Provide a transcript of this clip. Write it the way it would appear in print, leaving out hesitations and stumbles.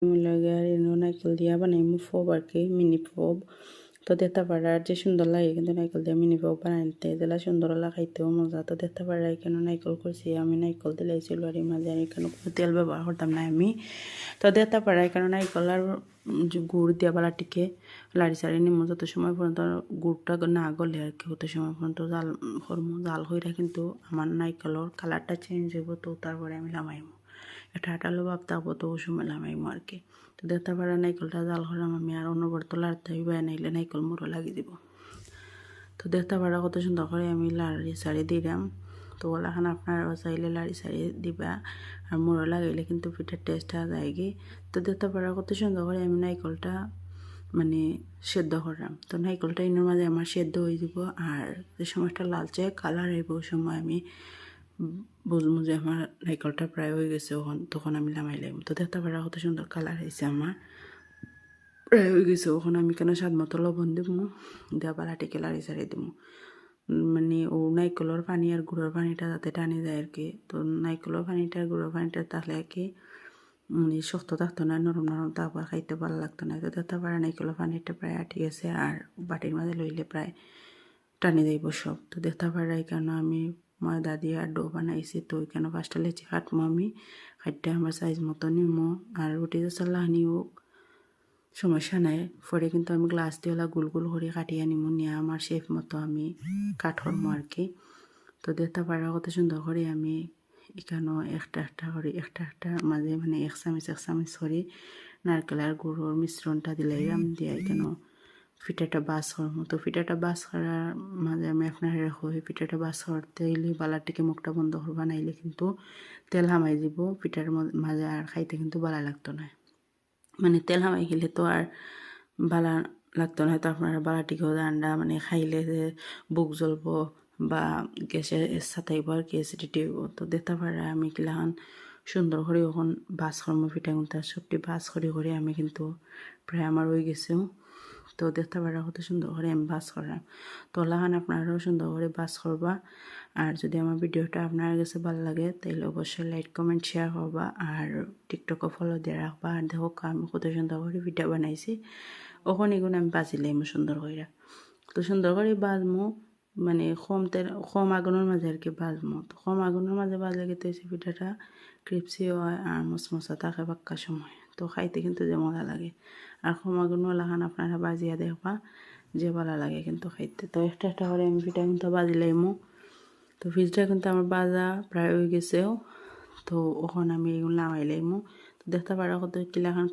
লাগে আর এনো নাইকেল দিয়া বানাইমু ফব আর কি মিনি ফব তো দেখতে পারা যে সুন্দর লাগে কিন্তু নাইকেল দিয়ে মিনি ফব বানাইতে যেটা সুন্দর লাগে খাইতেও মজা তো দেখতে পারা এখানে নাইকেল করছি আমি নাইকেল দিলাইছিল আর মাঝে আর এখানে কোনো তেল ব্যবহার করতাম না আমি তো দেখতে পারা এখানে নাইকেল আর গুড় দিয়া বালাটিকে লাড়ি সারি নিমু যত সময় পর্যন্ত গুড়টা না গলে আর কি হতে সময় পর্যন্ত জাল করমু জাল হইরা কিন্তু আমার নাইকেলের কালারটা চেঞ্জ হইব তো তারপরে আমি লামাইমু এটা আটালো ভাব থাকবো তো ওই সময় লামাইমু আর কি তো দেখতে পারা নাইকেলটা জাল করাম আমি আর অনবরত লাড়তে হইবে নাইলে নাইকেল মুড়ো লাগিয়ে দিব তো দেখতে পারা কত সুন্দর করে আমি লাড়ি সারি দিলাম তো ওলাখান আপনারাও চাইলে লাড়ি সারি দিবা আর মুড়ো লাগাইলে কিন্তু পিঠার টেস্টটা যায়গে তো দেখতে পারা কত সুন্দর করে আমি নাইকেলটা মানে সেদ্ধ করলাম তো নাইকেলটা ইনোর মাঝে আমার সেদ্ধ হয়ে যাব আর যে সময়টা লালচে কালার আইব ওই সময় আমি বুঝবো যে আমার নাইকেলটা প্রায় হয়ে গেছে তখন আমি লামাইলাম তো দেখতে পারা কত সুন্দর কালার হয়েছে আমার প্রায় হয়ে গেছে ওখান আমি কেন স্বাদ মতো লবণ দিব দেওয়া বালাটিকে লাড়ি সারি দিব মানে ও নাইকেলের পানি আর গুঁড়োর পানিটা যাতে টানি যায় আর কি তো নাইকেলের পানিটা আর গুঁড়োর পানিটা তাহলে আর কি মানে শক্ত থাকতো না নরম নরম তারপর খাইতে ভালো লাগতো না তো দেখতে পারে নাইকেলের পানিটা প্রায় আটি গেছে আর বাটির মাঝে লইলে প্রায় টানি যাইব সব তো দেখতে পারে কেন আমি ময়দা দিয়ে আর ডো বানাইছি তো ওইখানে ফার্স্টে লেচি কাটবো আমি খাইতে আমার সাইজ মতো নিমো আর রুটি যে চাল্লাহানি হোক সমস্যা নাই পরে কিন্তু আমি গ্লাস দিয়ে গোল গোল করে কাটিয়ে নিমু নিয়ে আমার শেপ মতো আমি কাঠরমো আর কি তো দেখতে পারা কত সুন্দর করে আমি এখানে একটা একটা মাঝে মানে এক চামচ করে নারকেল আর গুড়োর মিশ্রণটা দিলাম দিয়ে এখানে পিঠাটা বাস করবো তো পিঠাটা বাস করার মাঝে আমি আপনারা রাখো পিঠাটা বাস করতে এলে বালাটিকে মুখটা বন্ধ করবা নাইলে কিন্তু তেল হামাই দিব পিঠার মাঝে আর খাইতে কিন্তু ভালো লাগতো না মানে তেল হামাই গেলে তো আর বালা লাগতো না তো আপনারা বালাটিকেও রান্না মানে খাইলে যে বুক জ্বলবো বা গ্যাসের সাথাইব আর কি অ্যাসিডিটি হইব তো দেখতে পারা আমি কিলাখান সুন্দর করে ওখান বাস কর্ম পিঠা কিন্তু সবটি বাস করে আমি কিন্তু প্রায় আমার হয়ে গেছেও তো দেখতে পারা কত সুন্দর করে আমি বাস করলাম তো ওলাখান আপনারাও সুন্দর করে বাস করবা আর যদি আমার ভিডিওটা আপনার কাছে ভালো লাগে তাহলে অবশ্যই লাইক কমেন্ট শেয়ার করবা আর টিকটকও ফলো দিয়ে রাখবা আর দেখো আমি কত সুন্দর করে ভিডিও বানাইছি ওখানে এগুলো আমি বাজিলাম সুন্দর করে তো সুন্দর করে বাজমো মানে কম আগুনের মাঝে আর কি বাজমো তো কম আগুনের মাঝে বাজলে কিন্তু এই পিঠাটা ক্রিপসি হয় আর মশমশা থাকে বাক্কা সময় তো খাইতে কিন্তু যে মজা লাগে আর কম আগুনও লাগান আপনারা বাজিয়া দেখবা যে ভালো লাগে কিন্তু খাইতে তো একটা করে আমি পিঠা কিন্তু বাজিলাইমো তো ফ্রিজটা কিন্তু আমার বাজা প্রায় হয়ে গেছেও তো ওখানে আমি এগুলো নামাইলাইমো তো দেখতে পারা কত কিলাখান